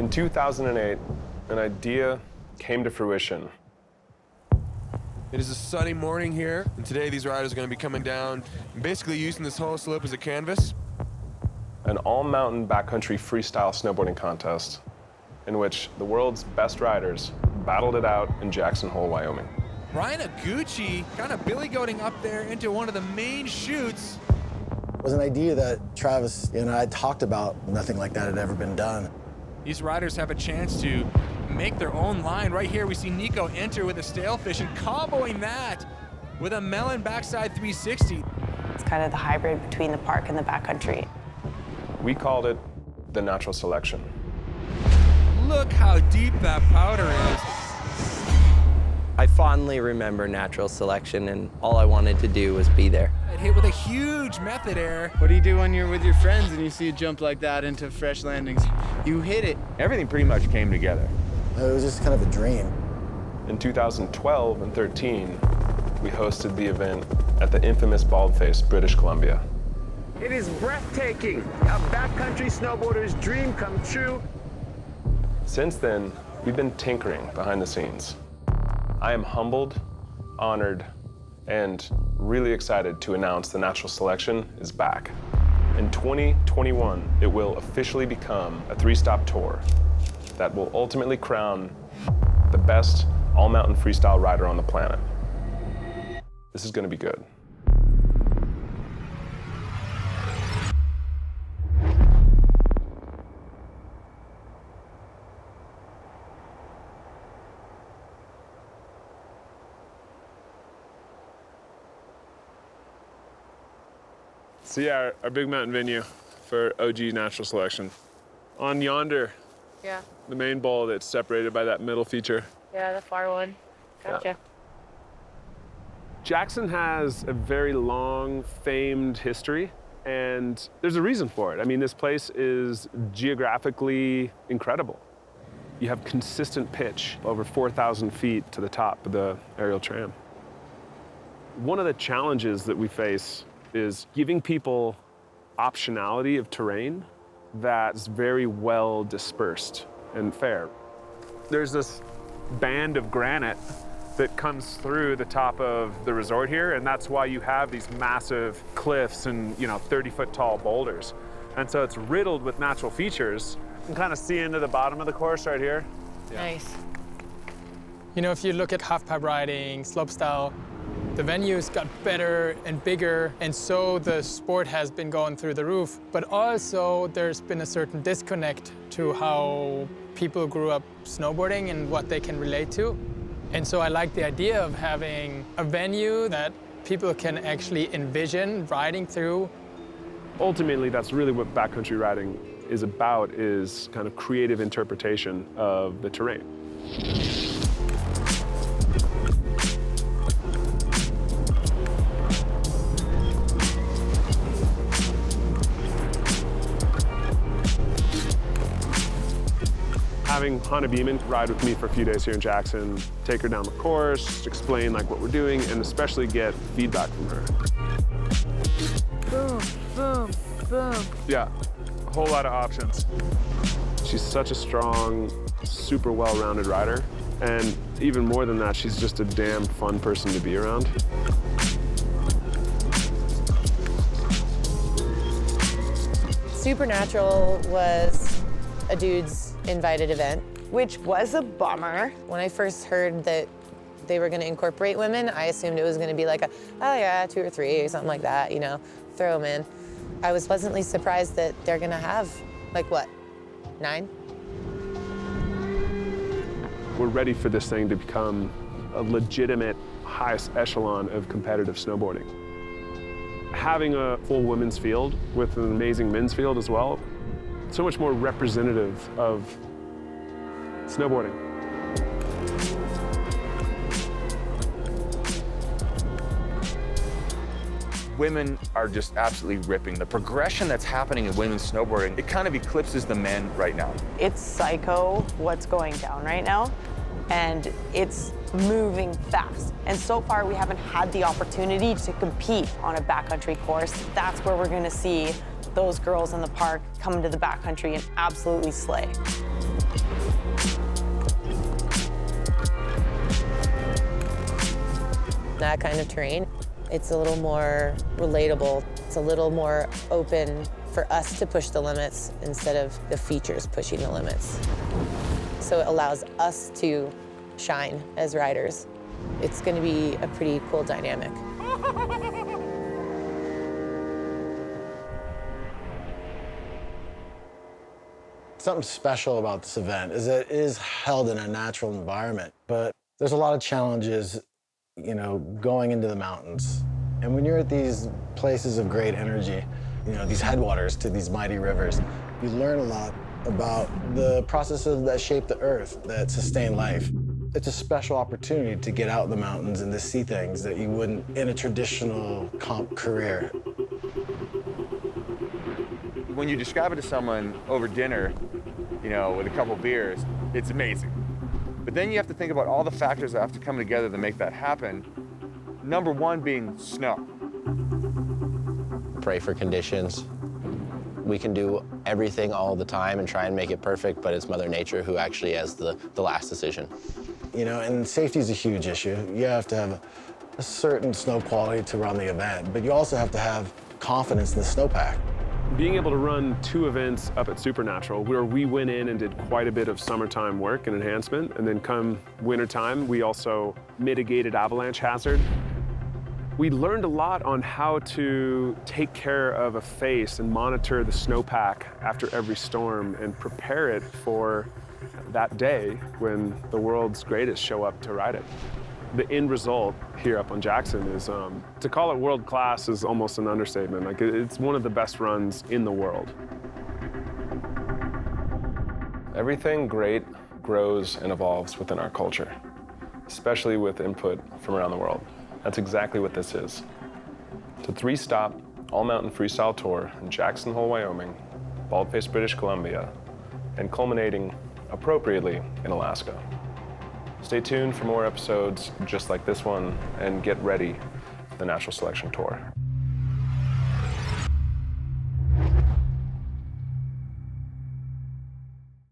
In 2008, an idea came to fruition. It is a sunny morning here, and today these riders are going to be coming down and basically using this whole slope as a canvas. An all-mountain backcountry freestyle snowboarding contest in which the world's best riders battled it out in Jackson Hole, Wyoming. Ryan Aguchi kind of billy-goating up there into one of the main chutes. It was an idea that Travis and I had talked about. Nothing like that had ever been done. These riders have a chance to make their own line. Right here, we see Nico enter with a stalefish and comboing that with a melon backside 360. It's kind of the hybrid between the park and the backcountry. We called it the natural selection. Look how deep that powder is. I fondly remember natural selection, and all I wanted to do was be there. It hit with a huge method error. What do you do when you're with your friends and you see a jump like that into fresh landings? You hit it. Everything pretty much came together. It was just kind of a dream. In 2012 and 13, we hosted the event at the infamous Baldface, British Columbia. It is breathtaking. A backcountry snowboarder's dream come true. Since then, we've been tinkering behind the scenes. I am humbled, honored, and really excited to announce the natural selection is back. In 2021, it will officially become a 3-stop tour that will ultimately crown the best all-mountain freestyle rider on the planet. This is going to be good. So yeah, our big mountain venue for OG natural selection. On yonder, Yeah. the main bowl that's separated by that middle feature. Yeah, the far one. Gotcha. Yeah. Jackson has a very long, famed history, and there's a reason for it. I mean, this place is geographically incredible. You have consistent pitch over 4,000 feet to the top of the aerial tram. One of the challenges that we face is giving people optionality of terrain that's very well dispersed and fair. There's this band of granite that comes through the top of the resort here, and that's why you have these massive cliffs and 30-foot tall boulders. And so it's riddled with natural features. You can kind of see into the bottom of the course right here. Yeah. Nice. You know, if you look at halfpipe riding, slopestyle, the venues got better and bigger, and so the sport has been going through the roof. But also, there's been a certain disconnect to how people grew up snowboarding and what they can relate to. And so I like the idea of having a venue that people can actually envision riding through. Ultimately, that's really what backcountry riding is about, is kind of creative interpretation of the terrain. Having Hannah Beeman ride with me for a few days here in Jackson, take her down the course, explain what we're doing, and especially get feedback from her. Boom, boom, boom. Yeah, a whole lot of options. She's such a strong, super well-rounded rider, and even more than that, she's just a damn fun person to be around. Supernatural was a dude's invited event, which was a bummer. When I first heard that they were going to incorporate women, I assumed it was going to be like a, oh yeah, 2 or 3 or something like that, throw them in. I was pleasantly surprised that they're going to have, 9? We're ready for this thing to become a legitimate highest echelon of competitive snowboarding. Having a full women's field with an amazing men's field as well, so much more representative of snowboarding. Women are just absolutely ripping. The progression that's happening in women's snowboarding, it kind of eclipses the men right now. It's psycho what's going down right now, and it's moving fast. And so far, we haven't had the opportunity to compete on a backcountry course. That's where we're gonna see those girls in the park come to the backcountry and absolutely slay. that kind of terrain. It's a little more relatable. It's a little more open for us to push the limits instead of the features pushing the limits. So it allows us to shine as riders. It's going to be a pretty cool dynamic. Something special about this event is that it is held in a natural environment, but there's a lot of challenges, you know, going into the mountains. And when you're at these places of great energy, you know, these headwaters to these mighty rivers, you learn a lot about the processes that shape the earth, that sustain life. It's a special opportunity to get out in the mountains and to see things that you wouldn't in a traditional comp career. When you describe it to someone over dinner, you know, with a couple beers, it's amazing. But then you have to think about all the factors that have to come together to make that happen. Number one being snow. Pray for conditions. We can do everything all the time and try and make it perfect, but it's Mother Nature who actually has the last decision. You know, and safety is a huge issue. You have to have a certain snow quality to run the event, but you also have to have confidence in the snowpack. Being able to run 2 events up at Supernatural, where we went in and did quite a bit of summertime work and enhancement, and then come wintertime, we also mitigated avalanche hazard. We learned a lot on how to take care of a face and monitor the snowpack after every storm and prepare it for that day when the world's greatest show up to ride it. The end result here up on Jackson is, to call it world class is almost an understatement. Like, it's one of the best runs in the world. Everything great grows and evolves within our culture, especially with input from around the world. That's exactly what this is. It's a 3-stop, all-mountain freestyle tour in Jackson Hole, Wyoming, Baldface, British Columbia, and culminating appropriately in Alaska. Stay tuned for more episodes just like this one, and get ready for the Natural Selection Tour.